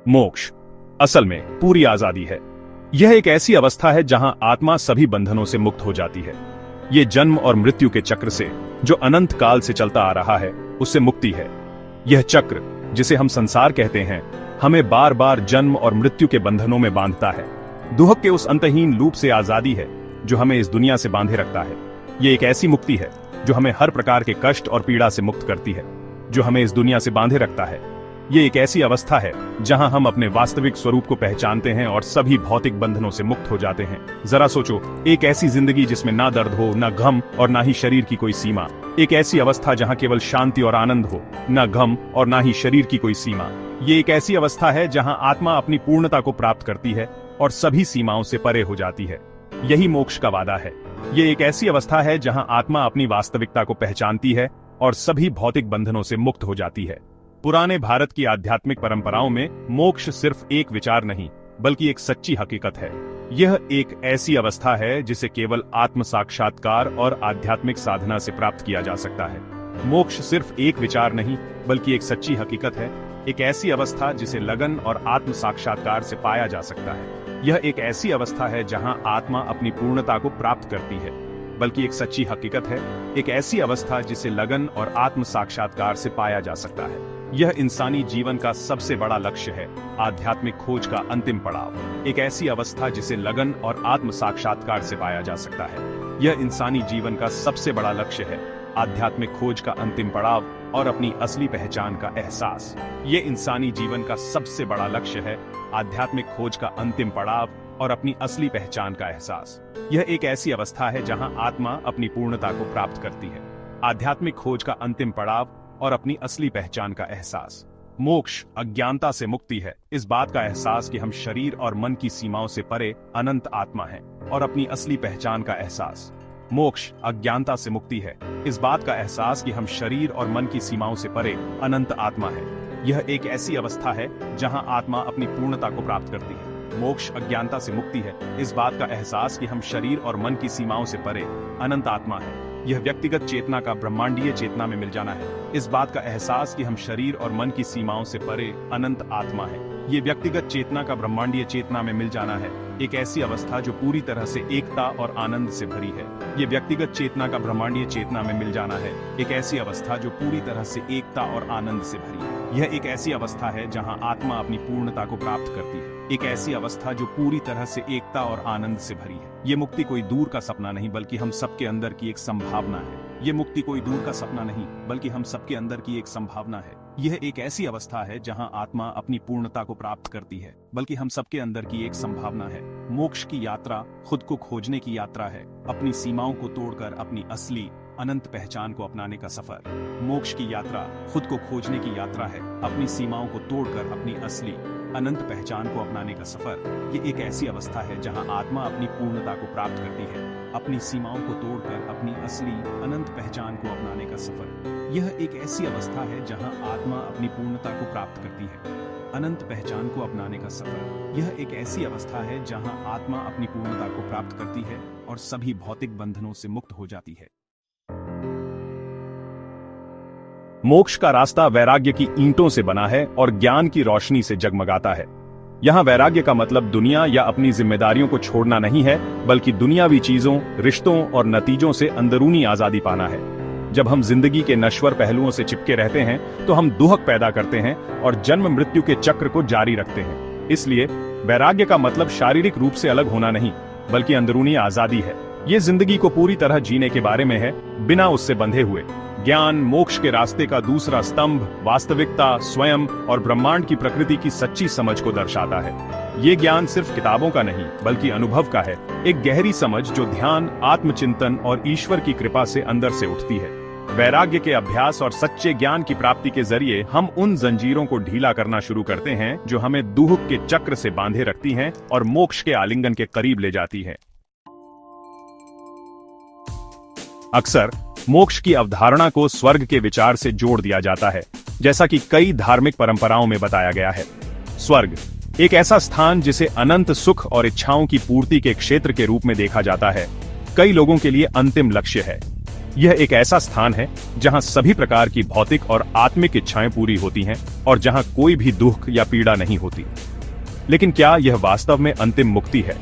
मोक्ष असल में पूरी आजादी है। यह एक ऐसी अवस्था है जहां आत्मा सभी बंधनों से मुक्त हो जाती है। ये जन्म और मृत्यु के चक्र से, जो अनंत काल से चलता आ रहा है, उससे मुक्ति है। यह चक्र, जिसे हम संसार कहते हैं, हमें बार बार जन्म और मृत्यु के बंधनों में बांधता है। दुहक के उस अंतहीन लूप से आजादी है जो हमें इस दुनिया से बांधे रखता है। ये एक ऐसी मुक्ति है जो हमें हर प्रकार के कष्ट और पीड़ा से मुक्त करती है, जो हमें इस दुनिया से बांधे रखता है। ये एक ऐसी अवस्था है जहां हम अपने वास्तविक स्वरूप को पहचानते हैं और सभी भौतिक बंधनों से मुक्त हो जाते हैं। जरा सोचो, एक ऐसी जिंदगी जिसमें ना दर्द हो, ना गम और ना ही शरीर की कोई सीमा। एक ऐसी अवस्था जहां केवल शांति और आनंद हो, ना गम और ना ही शरीर की कोई सीमा। ये एक ऐसी अवस्था है जहां आत्मा अपनी पूर्णता को प्राप्त करती है और सभी सीमाओं से परे हो जाती है। यही मोक्ष का वादा है। ये एक ऐसी अवस्था है जहां आत्मा अपनी वास्तविकता को पहचानती है और सभी भौतिक बंधनों से मुक्त हो जाती है। पुराने भारत की आध्यात्मिक परंपराओं में मोक्ष सिर्फ एक विचार नहीं, बल्कि एक सच्ची हकीकत है। यह एक ऐसी अवस्था है जिसे केवल आत्म साक्षात्कार और आध्यात्मिक साधना से प्राप्त किया जा सकता है। मोक्ष सिर्फ एक विचार नहीं, बल्कि एक सच्ची हकीकत है। एक ऐसी अवस्था जिसे लगन और आत्म साक्षात्कार से पाया जा सकता है। यह एक ऐसी अवस्था है जहां आत्मा अपनी पूर्णता को प्राप्त करती है, बल्कि एक सच्ची हकीकत है। एक ऐसी अवस्था जिसे लगन और आत्म साक्षात्कार से पाया जा सकता है। यह इंसानी जीवन का सबसे बड़ा लक्ष्य है, आध्यात्मिक खोज का अंतिम पड़ाव। एक ऐसी अवस्था जिसे लगन और आत्म साक्षात्कार से पाया जा सकता है। यह इंसानी जीवन का सबसे बड़ा लक्ष्य है, आध्यात्मिक खोज का अंतिम पड़ाव और अपनी असली पहचान का एहसास। ये इंसानी जीवन का सबसे बड़ा लक्ष्य है, आध्यात्मिक खोज का अंतिम पड़ाव और अपनी असली पहचान का एहसास। यह एक ऐसी अवस्था है जहां आत्मा अपनी पूर्णता को प्राप्त करती है, आध्यात्मिक खोज का अंतिम पड़ाव और अपनी असली पहचान का एहसास। मोक्ष अज्ञानता से मुक्ति है, इस बात का एहसास कि हम शरीर और मन की सीमाओं से परे अनंत आत्मा हैं, और अपनी असली पहचान का एहसास। मोक्ष अज्ञानता से मुक्ति है, इस बात का एहसास कि हम शरीर और मन की सीमाओं से परे अनंत आत्मा है। यह एक ऐसी अवस्था है जहां आत्मा अपनी पूर्णता को प्राप्त करती है। मोक्ष अज्ञानता से मुक्ति है, इस बात का एहसास कि हम शरीर और मन की सीमाओं से परे अनंत आत्मा है। यह व्यक्तिगत चेतना का ब्रह्मांडीय चेतना में मिल जाना है, इस बात का एहसास कि हम शरीर और मन की सीमाओं से परे अनंत आत्मा है। ये व्यक्तिगत चेतना का ब्रह्मांडीय चेतना में मिल जाना है, एक ऐसी अवस्था जो पूरी तरह से एकता और आनंद से भरी है। ये व्यक्तिगत चेतना का ब्रह्मांडीय चेतना में मिल जाना है, एक ऐसी अवस्था जो पूरी तरह से एकता और आनंद से भरी है। यह एक ऐसी अवस्था है जहां आत्मा अपनी पूर्णता को प्राप्त करती है, एक ऐसी अवस्था जो पूरी तरह से एकता और आनंद से भरी है। ये मुक्ति कोई दूर का सपना नहीं, बल्कि हम सबके अंदर की एक संभावना है। ये मुक्ति कोई दूर का सपना नहीं, बल्कि हम सबके अंदर की एक संभावना है। यह एक ऐसी अवस्था है जहां आत्मा अपनी पूर्णता को प्राप्त करती है, बल्कि हम सबके अंदर की एक संभावना है। मोक्ष की यात्रा खुद को खोजने की यात्रा है, अपनी सीमाओं को तोड़कर अपनी असली अनंत पहचान को अपनाने का सफर। मोक्ष की यात्रा खुद को खोजने की यात्रा है, अपनी सीमाओं को तोड़कर अपनी असली अनंत पहचान को अपनाने का सफर। ये एक ऐसी अवस्था है जहां आत्मा अपनी पूर्णता को प्राप्त करती है, अपनी सीमाओं को तोड़कर अपनी असली अनंत पहचान को अपनाने का सफर। यह एक ऐसी अवस्था है जहां आत्मा अपनी पूर्णता को प्राप्त करती है, अनंत पहचान को अपनाने का सफर। यह एक ऐसी अवस्था है जहां आत्मा अपनी पूर्णता को प्राप्त करती है और सभी भौतिक बंधनों से मुक्त हो जाती है। मोक्ष का रास्ता वैराग्य की ईंटों से बना है और ज्ञान की रोशनी से जगमगाता है। यहाँ वैराग्य का मतलब दुनिया या अपनी जिम्मेदारियों को छोड़ना नहीं है, बल्कि दुनियावी चीजों, रिश्तों और नतीजों से अंदरूनी आजादी पाना है। जब हम जिंदगी के नश्वर पहलुओं से चिपके रहते हैं तो हम दुहक पैदा करते हैं और जन्म मृत्यु के चक्र को जारी रखते हैं। इसलिए वैराग्य का मतलब शारीरिक रूप से अलग होना नहीं, बल्कि अंदरूनी आजादी है। ये जिंदगी को पूरी तरह जीने के बारे में है, बिना उससे बंधे हुए। ज्ञान मोक्ष के रास्ते का दूसरा स्तंभ वास्तविकता, स्वयं और ब्रह्मांड की प्रकृति की सच्ची समझ को दर्शाता है। ये ज्ञान सिर्फ किताबों का नहीं, बल्कि अनुभव का है, एक गहरी समझ जो ध्यान, आत्मचिंतन और ईश्वर की कृपा से अंदर से उठती है। वैराग्य के अभ्यास और सच्चे ज्ञान की प्राप्ति के जरिए हम उन जंजीरों को ढीला करना शुरू करते हैं जो हमें दुहक के चक्र से बांधे रखती हैं और मोक्ष के आलिंगन के करीब ले जाती हैं। अक्सर मोक्ष की अवधारणा को स्वर्ग के विचार से जोड़ दिया जाता है, जैसा कि कई धार्मिक परंपराओं में बताया गया है। स्वर्ग एक ऐसा स्थान जिसे अनंत सुख और इच्छाओं की पूर्ति के क्षेत्र के रूप में देखा जाता है, कई लोगों के लिए अंतिम लक्ष्य है। यह एक ऐसा स्थान है जहां सभी प्रकार की भौतिक और आत्मिक इच्छाएं पूरी होती हैं और जहां कोई भी दुख या पीड़ा नहीं होती। लेकिन क्या यह वास्तव में अंतिम मुक्ति है?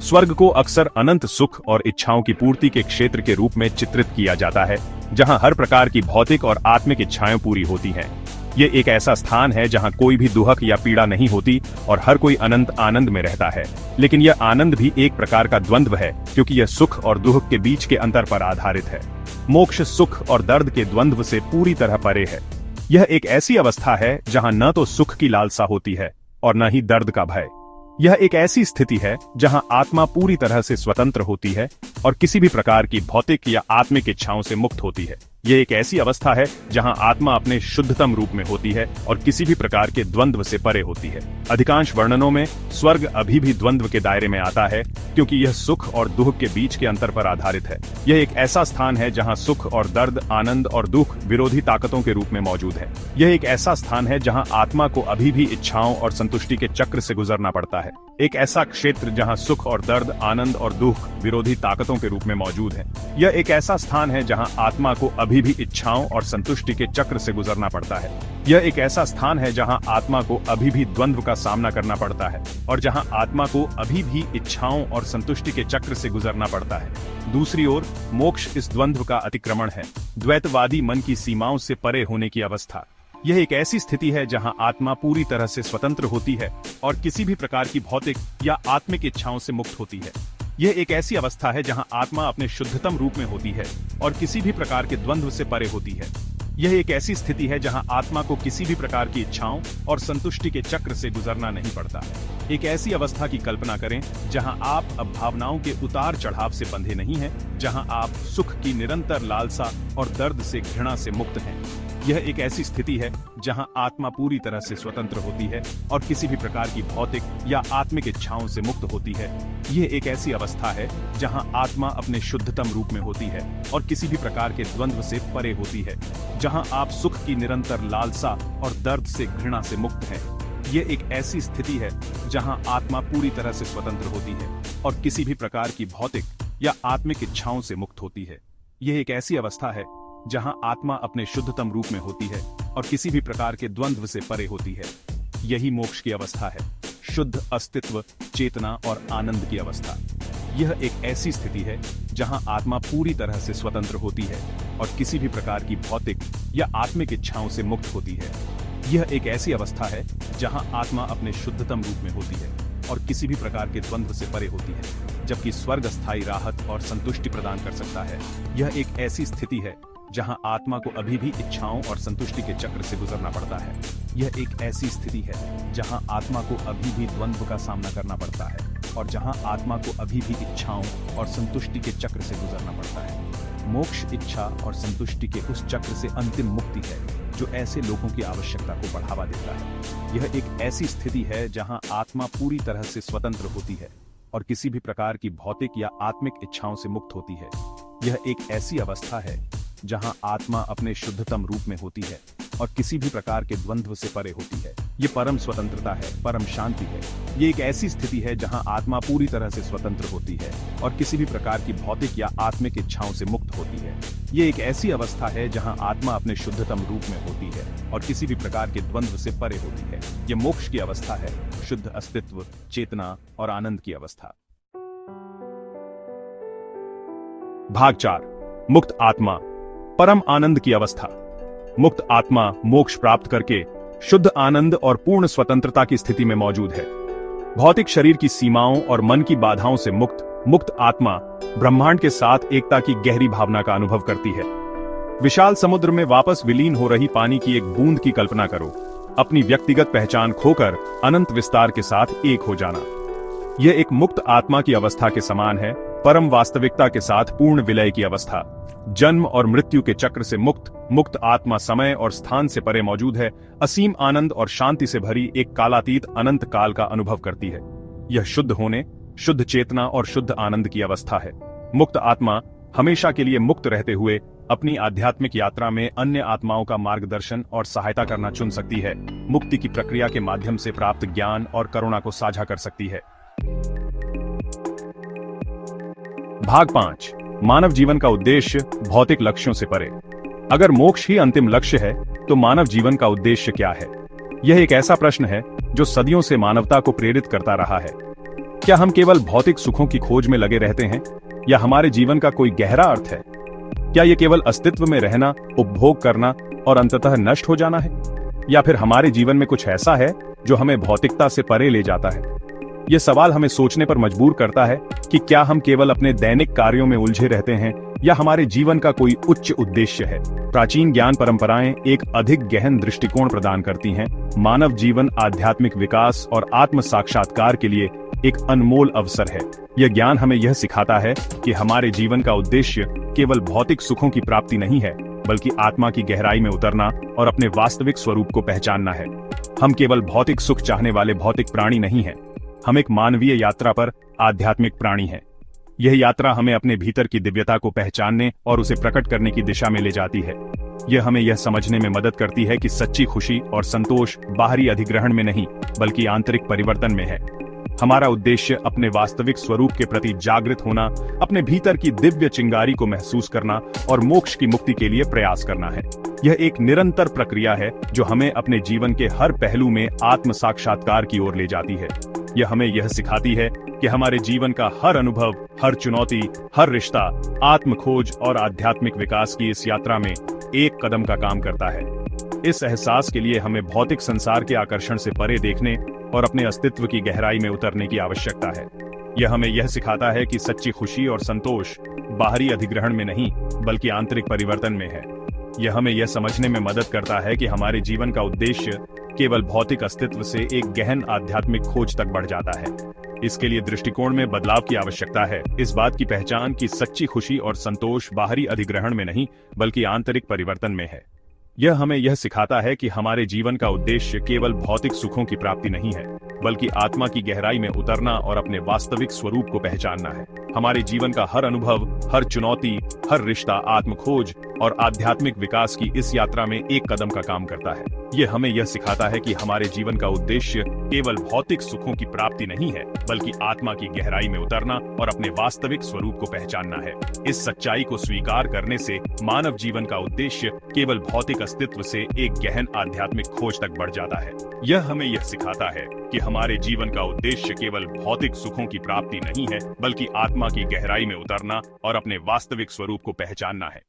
स्वर्ग को अक्सर अनंत सुख और इच्छाओं की पूर्ति के क्षेत्र के रूप में चित्रित किया जाता है, जहां हर प्रकार की भौतिक और आत्मिक इच्छाएं पूरी होती हैं। यह एक ऐसा स्थान है जहां कोई भी दुख या पीड़ा नहीं होती और हर कोई अनंत आनंद में रहता है। लेकिन यह आनंद भी एक प्रकार का द्वंद्व है, क्योंकि यह सुख और दुख के बीच के अंतर पर आधारित है। मोक्ष सुख और दर्द के द्वंद्व से पूरी तरह परे है। यह एक ऐसी अवस्था है जहां न तो सुख की लालसा होती है और न ही दर्द का भय। यह एक ऐसी स्थिति है जहां आत्मा पूरी तरह से स्वतंत्र होती है और किसी भी प्रकार की भौतिक या आत्मिक इच्छाओं से मुक्त होती है। यह एक ऐसी अवस्था है जहां आत्मा अपने शुद्धतम रूप में होती है और किसी भी प्रकार के द्वंद्व से परे होती है। अधिकांश वर्णनों में स्वर्ग अभी भी द्वंद्व के दायरे में आता है, क्योंकि यह सुख और दुख के बीच के अंतर पर आधारित है। यह एक ऐसा स्थान है जहां सुख और दर्द, आनंद और दुख विरोधी ताकतों के रूप में मौजूद है। यह एक ऐसा स्थान है जहां आत्मा को अभी भी इच्छाओं और संतुष्टि के चक्र से गुजरना पड़ता है। एक ऐसा क्षेत्र जहां सुख और दर्द, आनंद और दुख विरोधी ताकतों के रूप में मौजूद है। यह एक ऐसा स्थान है जहां आत्मा को अभी भी इच्छाओं और संतुष्टि के चक्र से गुजरना पड़ता है। यह एक ऐसा स्थान है जहां आत्मा को अभी भी द्वंद्व का सामना करना पड़ता है और जहां आत्मा को अभी भी इच्छाओं और संतुष्टि के चक्र से गुजरना पड़ता है। दूसरी ओर मोक्ष इस द्वंद्व का अतिक्रमण है, द्वैतवादी मन की सीमाओं से परे होने की अवस्था। यह एक ऐसी स्थिति है जहां आत्मा पूरी तरह से स्वतंत्र होती है और किसी भी प्रकार की भौतिक या आत्मिक इच्छाओं से मुक्त होती है। यह एक ऐसी अवस्था है जहां आत्मा अपने शुद्धतम रूप में होती है और किसी भी प्रकार के द्वंद्व से परे होती है। यह एक ऐसी स्थिति है जहां आत्मा को किसी भी प्रकार की इच्छाओं और संतुष्टि के चक्र से गुजरना नहीं पड़ता। एक ऐसी अवस्था की कल्पना करें जहां आप अब भावनाओं के उतार चढ़ाव से बंधे नहीं हैं, जहां आप सुख की निरंतर लालसा और दर्द से, घृणा से मुक्त हैं। यह एक ऐसी स्थिति है जहां आत्मा पूरी तरह से स्वतंत्र होती है और किसी भी प्रकार की भौतिक या आत्मिक इच्छाओं से मुक्त होती है। यह एक ऐसी अवस्था है जहां आत्मा अपने शुद्धतम रूप में होती है और किसी भी प्रकार के द्वंद्व से परे होती है, जहां आप सुख की निरंतर लालसा और दर्द से, घृणा से मुक्त हैं। यह एक ऐसी स्थिति है जहां आत्मा पूरी तरह से स्वतंत्र होती है और किसी भी प्रकार की भौतिक या आत्मिक इच्छाओं से मुक्त होती है। यह एक ऐसी अवस्था है जहां आत्मा अपने शुद्धतम रूप में होती है और किसी भी प्रकार के द्वंद्व से परे होती है। यही मोक्ष की अवस्था है, शुद्ध अस्तित्व, चेतना और आनंद की अवस्था। यह एक ऐसी स्थिति है जहां आत्मा पूरी तरह से स्वतंत्र होती है और किसी भी प्रकार की भौतिक या आत्मिक इच्छाओं से मुक्त होती है। यह एक ऐसी अवस्था है जहां आत्मा अपने शुद्धतम रूप में होती है और किसी भी प्रकार के द्वंद्व से परे होती है, जबकि स्वर्ग स्थायी राहत और संतुष्टि प्रदान कर सकता है। यह एक ऐसी स्थिति है जहां आत्मा को अभी भी इच्छाओं और संतुष्टि के चक्र से गुजरना पड़ता है। यह एक ऐसी स्थिति है जहां आत्मा को अभी भी द्वंद्व का सामना करना पड़ता है और जहां आत्मा को अभी भी इच्छाओं और संतुष्टि के चक्र से गुजरना पड़ता है। मोक्ष इच्छा और संतुष्टि के उस चक्र से अंतिम मुक्ति है जो ऐसे लोगों की आवश्यकता को बढ़ावा देता है। यह एक ऐसी स्थिति है जहां आत्मा पूरी तरह से स्वतंत्र होती है और किसी भी प्रकार की भौतिक या आत्मिक इच्छाओं से मुक्त होती है। यह एक ऐसी अवस्था है जहां आत्मा अपने शुद्धतम रूप में होती है और किसी भी प्रकार के द्वंद्व से परे होती है। ये परम स्वतंत्रता है, परम शांति है। ये एक ऐसी स्थिति है जहां आत्मा पूरी तरह से स्वतंत्र होती है और किसी भी प्रकार की भौतिक या आत्मिक इच्छाओं से मुक्त होती है। ये एक ऐसी अवस्था है जहां आत्मा अपने शुद्धतम रूप में होती है और किसी भी प्रकार के द्वंद्व से परे होती है। ये मोक्ष की अवस्था है, शुद्ध अस्तित्व, चेतना और आनंद की अवस्था। भाग 4, मुक्त आत्मा, परम आनंद की अवस्था। मुक्त आत्मा मोक्ष प्राप्त करके शुद्ध आनंद और पूर्ण स्वतंत्रता की स्थिति में मौजूद है। भौतिक शरीर की सीमाओं और मन की बाधाओं से मुक्त आत्मा ब्रह्मांड के साथ एकता की गहरी भावना का अनुभव करती है। विशाल समुद्र में वापस विलीन हो रही पानी की एक बूंद की कल्पना करो, अपनी व्यक्तिगत पहचान खोकर अनंत विस्तार के साथ एक हो जाना। यह एक मुक्त आत्मा की अवस्था के समान है, परम वास्तविकता के साथ पूर्ण विलय की अवस्था। जन्म और मृत्यु के चक्र से मुक्त आत्मा समय और स्थान से परे मौजूद है, असीम आनंद और शांति से भरी एक कालातीत अनंत काल का अनुभव करती है। यह शुद्ध होने, शुद्ध चेतना और शुद्ध आनंद की अवस्था है। मुक्त आत्मा हमेशा के लिए मुक्त रहते हुए अपनी आध्यात्मिक यात्रा में अन्य आत्माओं का मार्गदर्शन और सहायता करना चुन सकती है, मुक्ति की प्रक्रिया के माध्यम से प्राप्त ज्ञान और करुणा को साझा कर सकती है। भाग 5। मानव जीवन का उद्देश्य भौतिक लक्ष्यों से परे। अगर मोक्ष ही अंतिम लक्ष्य है तो मानव जीवन का उद्देश्य क्या है? यह एक ऐसा प्रश्न है जो सदियों से मानवता को प्रेरित करता रहा है। क्या हम केवल भौतिक सुखों की खोज में लगे रहते हैं, या हमारे जीवन का कोई गहरा अर्थ है? क्या यह केवल अस्तित्व में रहना, उपभोग करना और अंततः नष्ट हो जाना है, या फिर हमारे जीवन में कुछ ऐसा है जो हमें भौतिकता से परे ले जाता है? यह सवाल हमें सोचने पर मजबूर करता है कि क्या हम केवल अपने दैनिक कार्यों में उलझे रहते हैं, या हमारे जीवन का कोई उच्च उद्देश्य है। प्राचीन ज्ञान परंपराएं एक अधिक गहन दृष्टिकोण प्रदान करती हैं। मानव जीवन आध्यात्मिक विकास और आत्म साक्षात्कार के लिए एक अनमोल अवसर है। यह ज्ञान हमें यह सिखाता है कि हमारे जीवन का उद्देश्य केवल भौतिक सुखों की प्राप्ति नहीं है, बल्कि आत्मा की गहराई में उतरना और अपने वास्तविक स्वरूप को पहचानना है। हम केवल भौतिक सुख चाहने वाले भौतिक प्राणी नहीं हैं। हम एक मानवीय यात्रा पर आध्यात्मिक प्राणी हैं। यह यात्रा हमें अपने भीतर की दिव्यता को पहचानने और उसे प्रकट करने की दिशा में ले जाती है। यह हमें यह समझने में मदद करती है कि सच्ची खुशी और संतोष बाहरी अधिग्रहण में नहीं, बल्कि आंतरिक परिवर्तन में है। हमारा उद्देश्य अपने वास्तविक स्वरूप के प्रति जागृत होना, अपने भीतर की दिव्य चिंगारी को महसूस करना और मोक्ष की मुक्ति के लिए प्रयास करना है। यह एक निरंतर प्रक्रिया है जो हमें अपने जीवन के हर पहलू में आत्म साक्षात्कार की ओर ले जाती है। यह हमें यह सिखाती है कि हमारे जीवन का हर अनुभव, हर चुनौती, हर रिश्ता आत्म खोज और आध्यात्मिक विकास की इस यात्रा में एक कदम का काम करता है। इस एहसास के लिए हमें भौतिक संसार के आकर्षण से परे देखने और अपने अस्तित्व की गहराई में उतरने की आवश्यकता है। यह हमें यह सिखाता है कि सच्ची खुशी और संतोष बाहरी अधिग्रहण में नहीं, बल्कि आंतरिक परिवर्तन में है। यह हमें यह समझने में मदद करता है कि हमारे जीवन का उद्देश्य केवल भौतिक अस्तित्व से एक गहन आध्यात्मिक खोज तक बढ़ जाता है। इसके लिए दृष्टिकोण में बदलाव की आवश्यकता है। इस बात की पहचान कि सच्ची खुशी और संतोष बाहरी अधिग्रहण में नहीं, बल्कि आंतरिक परिवर्तन में है। यह हमें यह सिखाता है कि हमारे जीवन का उद्देश्य केवल भौतिक सुखों की प्राप्ति नहीं है, बल्कि आत्मा की गहराई में उतरना और अपने वास्तविक स्वरूप को पहचानना है। हमारे जीवन का हर अनुभव, हर चुनौती, हर रिश्ता आत्म खोज और आध्यात्मिक विकास की इस यात्रा में एक कदम का काम करता है। यह हमें यह सिखाता है कि हमारे जीवन का उद्देश्य केवल भौतिक सुखों की प्राप्ति नहीं है, बल्कि आत्मा की गहराई में उतरना और अपने वास्तविक स्वरूप को पहचानना है। इस सच्चाई को स्वीकार करने से मानव जीवन का उद्देश्य केवल भौतिक अस्तित्व से एक गहन आध्यात्मिक खोज तक बढ़ जाता है। यह हमें यह सिखाता है कि हमारे जीवन का उद्देश्य केवल भौतिक सुखों की प्राप्ति नहीं है, बल्कि आत्मा की गहराई में उतरना और अपने वास्तविक स्वरूप को पहचानना है।